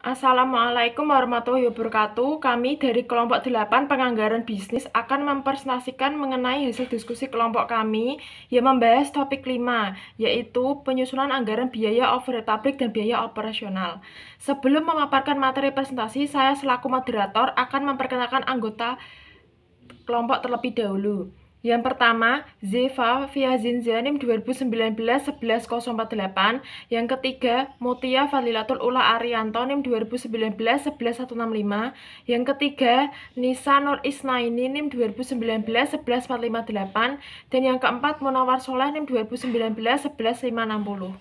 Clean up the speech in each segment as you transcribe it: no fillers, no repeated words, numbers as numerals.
Assalamualaikum warahmatullahi wabarakatuh. Kami dari kelompok 8 penganggaran bisnis akan mempresentasikan mengenai hasil diskusi kelompok kami yang membahas topik 5, yaitu penyusunan anggaran biaya overhead pabrik dan biaya operasional. Sebelum memaparkan materi presentasi, saya selaku moderator akan memperkenalkan anggota kelompok terlebih dahulu. Yang pertama, Zeva Fiazinza NIM 2019-11048. Yang ketiga, Mutia Fadlilatul Ula Arianto NIM 2019-11165. Yang ketiga, Nisa Nur Isnaini NIM 2019-11458. Dan yang keempat, Munawar Soleh NIM 2019-11560.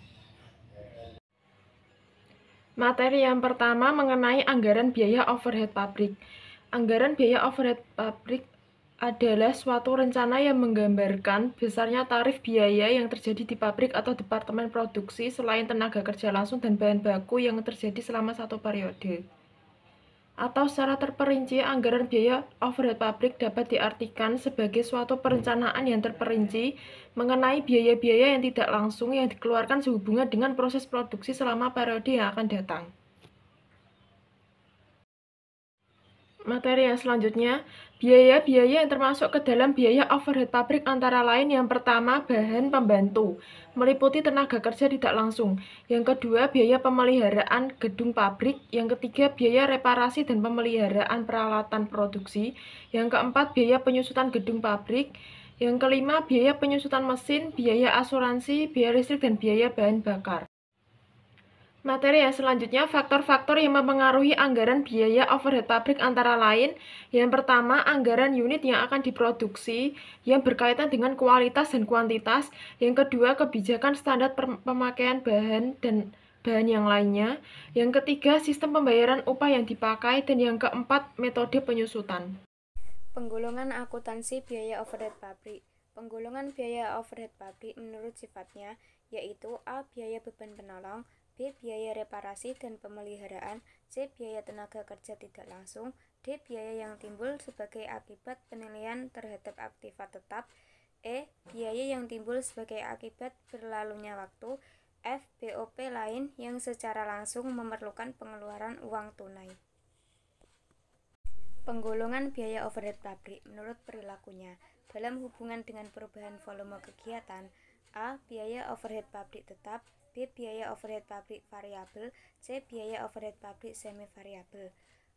Materi yang pertama mengenai anggaran biaya overhead pabrik. Anggaran biaya overhead pabrik adalah suatu rencana yang menggambarkan besarnya tarif biaya yang terjadi di pabrik atau departemen produksi selain tenaga kerja langsung dan bahan baku yang terjadi selama satu periode. Atau secara terperinci, anggaran biaya overhead pabrik dapat diartikan sebagai suatu perencanaan yang terperinci mengenai biaya-biaya yang tidak langsung yang dikeluarkan sehubungan dengan proses produksi selama periode yang akan datang. Materi yang selanjutnya, biaya-biaya yang termasuk ke dalam biaya overhead pabrik antara lain yang pertama, bahan pembantu, meliputi tenaga kerja tidak langsung. Yang kedua, biaya pemeliharaan gedung pabrik. Yang ketiga, biaya reparasi dan pemeliharaan peralatan produksi. Yang keempat, biaya penyusutan gedung pabrik. Yang kelima, biaya penyusutan mesin, biaya asuransi, biaya listrik, dan biaya bahan bakar. Materi yang selanjutnya, faktor-faktor yang mempengaruhi anggaran biaya overhead pabrik antara lain. Yang pertama, anggaran unit yang akan diproduksi yang berkaitan dengan kualitas dan kuantitas. Yang kedua, kebijakan standar pemakaian bahan dan bahan yang lainnya. Yang ketiga, sistem pembayaran upah yang dipakai. Dan yang keempat, metode penyusutan. Penggolongan akuntansi biaya overhead pabrik. Penggolongan biaya overhead pabrik menurut sifatnya yaitu A. Biaya beban penolong, B. Biaya reparasi dan pemeliharaan, C. Biaya tenaga kerja tidak langsung, D. Biaya yang timbul sebagai akibat penilaian terhadap aktiva tetap, E. Biaya yang timbul sebagai akibat berlalunya waktu, F. BOP lain yang secara langsung memerlukan pengeluaran uang tunai. Penggolongan biaya overhead pabrik menurut perilakunya dalam hubungan dengan perubahan volume kegiatan. A. Biaya overhead pabrik tetap, B. Biaya overhead pabrik variabel, C. Biaya overhead pabrik semi variabel.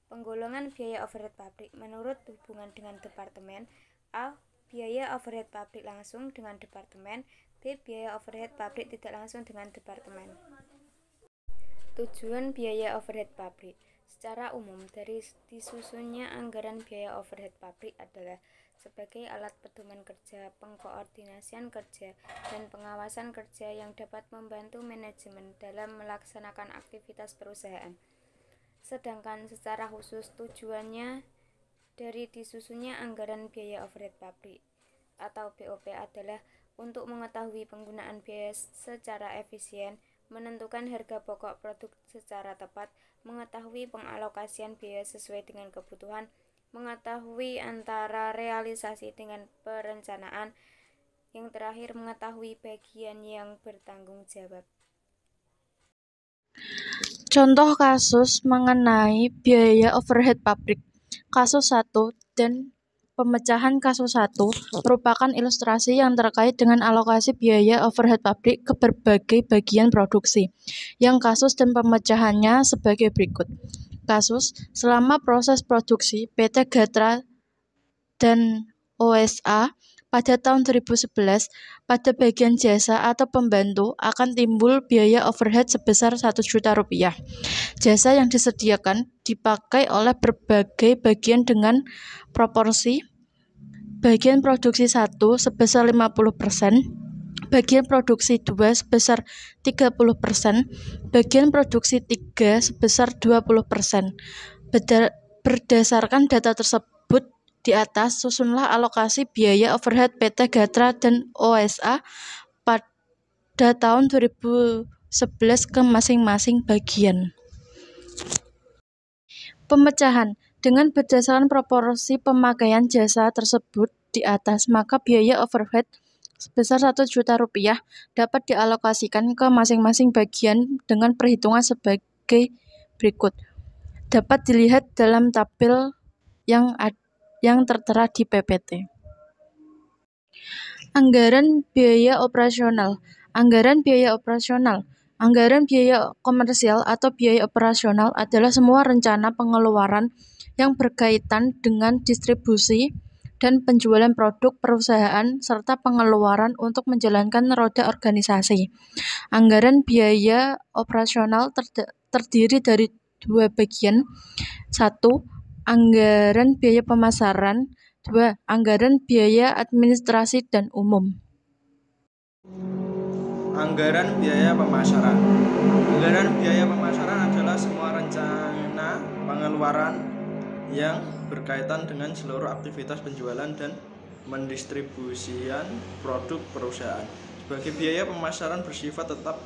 Penggolongan biaya overhead pabrik menurut hubungan dengan departemen. A. Biaya overhead pabrik langsung dengan departemen, B. Biaya overhead pabrik tidak langsung dengan departemen. Tujuan biaya overhead pabrik. Secara umum, dari disusunnya anggaran biaya overhead pabrik adalah sebagai alat pedoman kerja, pengkoordinasian kerja, dan pengawasan kerja yang dapat membantu manajemen dalam melaksanakan aktivitas perusahaan. Sedangkan secara khusus tujuannya dari disusunnya anggaran biaya overhead pabrik atau BOP adalah untuk mengetahui penggunaan biaya secara efisien, menentukan harga pokok produk secara tepat, mengetahui pengalokasian biaya sesuai dengan kebutuhan, mengetahui antara realisasi dengan perencanaan, yang terakhir mengetahui bagian yang bertanggung jawab. Contoh kasus mengenai biaya overhead pabrik. Kasus 1 dan pemecahan kasus 1 merupakan ilustrasi yang terkait dengan alokasi biaya overhead pabrik ke berbagai bagian produksi. Yang kasus dan pemecahannya sebagai berikut. Kasus, selama proses produksi PT Gatra dan OSA pada tahun 2011, pada bagian jasa atau pembantu akan timbul biaya overhead sebesar Rp1.000.000. Jasa yang disediakan dipakai oleh berbagai bagian dengan proporsi bagian produksi 1 sebesar 50%, bagian produksi 2 sebesar 30%, bagian produksi 3 sebesar 20%. Berdasarkan data tersebut di atas, susunlah alokasi biaya overhead PT Gatra dan OSA pada tahun 2011 ke masing-masing bagian. Pemecahan. Dengan berdasarkan proporsi pemakaian jasa tersebut di atas, maka biaya overhead sebesar Rp1.000.000 dapat dialokasikan ke masing-masing bagian dengan perhitungan sebagai berikut. dapat dilihat dalam tabel yang tertera di PPT. Anggaran biaya operasional. Anggaran biaya operasional. Anggaran biaya komersial atau biaya operasional adalah semua rencana pengeluaran yang berkaitan dengan distribusi dan penjualan produk perusahaan serta pengeluaran untuk menjalankan roda organisasi. Anggaran biaya operasional terdiri dari dua bagian. 1. Anggaran biaya pemasaran. 2. Anggaran biaya administrasi dan umum. Anggaran biaya pemasaran. Anggaran biaya pemasaran adalah semua rencana pengeluaran yang berkaitan dengan seluruh aktivitas penjualan dan mendistribusian produk perusahaan. Sebagai biaya pemasaran bersifat tetap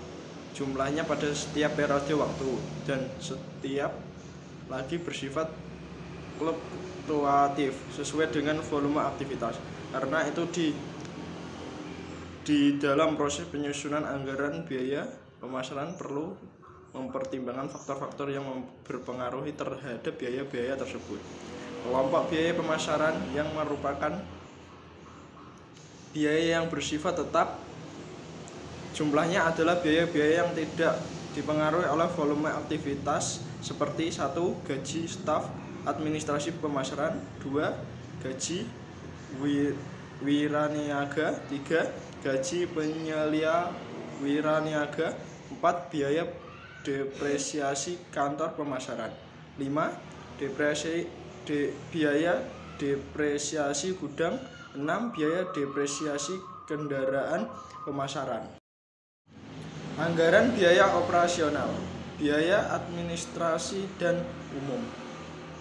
jumlahnya pada setiap periode waktu dan setiap lagi bersifat fluktuatif sesuai dengan volume aktivitas. Karena itu di dalam proses penyusunan anggaran biaya pemasaran perlu mempertimbangkan faktor-faktor yang berpengaruh terhadap biaya-biaya tersebut. Kelompok biaya pemasaran yang merupakan biaya yang bersifat tetap jumlahnya adalah biaya-biaya yang tidak dipengaruhi oleh volume aktivitas seperti 1. Gaji staf administrasi pemasaran, 2. Gaji wiraniaga, 3. Gaji penyelia wiraniaga, 4. Biaya depresiasi kantor pemasaran, 5. Biaya depresiasi gudang, 6. Biaya depresiasi kendaraan pemasaran. Anggaran biaya operasional. Biaya administrasi dan umum.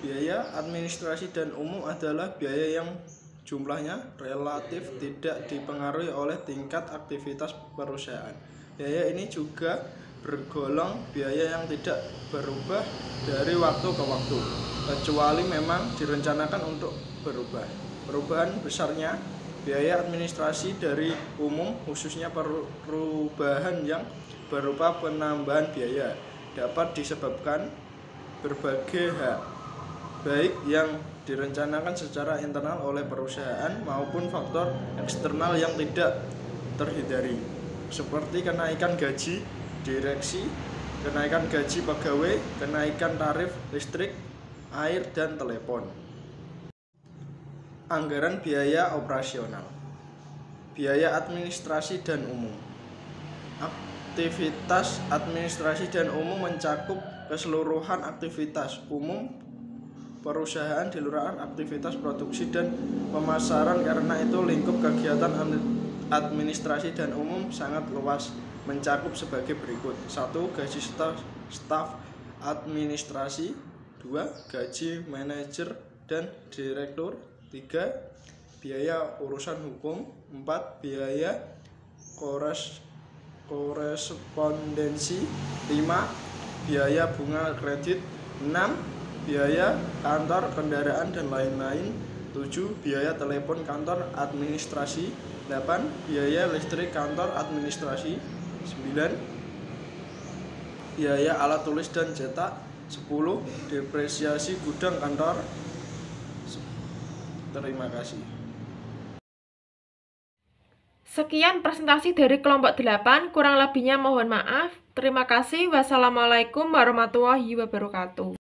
Biaya administrasi dan umum adalah biaya yang jumlahnya relatif tidak dipengaruhi oleh tingkat aktivitas perusahaan. Biaya ini juga bergolong biaya yang tidak berubah dari waktu ke waktu, kecuali memang direncanakan untuk berubah. Perubahan besarnya biaya administrasi dari umum, khususnya perubahan yang berupa penambahan biaya, dapat disebabkan berbagai hal, baik yang direncanakan secara internal oleh perusahaan maupun faktor eksternal yang tidak terhindari, seperti kenaikan gaji direksi, kenaikan gaji pegawai, kenaikan tarif listrik, air, dan telepon. Anggaran biaya operasional. Biaya administrasi dan umum. Aktivitas administrasi dan umum mencakup keseluruhan aktivitas umum perusahaan di luar aktivitas produksi dan pemasaran. Karena itu lingkup kegiatan administrasi dan umum sangat luas, mencakup sebagai berikut. 1. Gaji staf administrasi, 2. Gaji manajer dan direktur, 3. Biaya urusan hukum, 4. Biaya korespondensi, 5. Biaya bunga kredit, 6. Biaya kantor kendaraan dan lain-lain, 7. Biaya telepon kantor administrasi, 8. Biaya listrik kantor administrasi, 9. Biaya alat tulis dan cetak, 10. Depresiasi gudang kantor. Terima kasih. Sekian presentasi dari kelompok 8, kurang lebihnya mohon maaf. Terima kasih. Wassalamualaikum warahmatullahi wabarakatuh.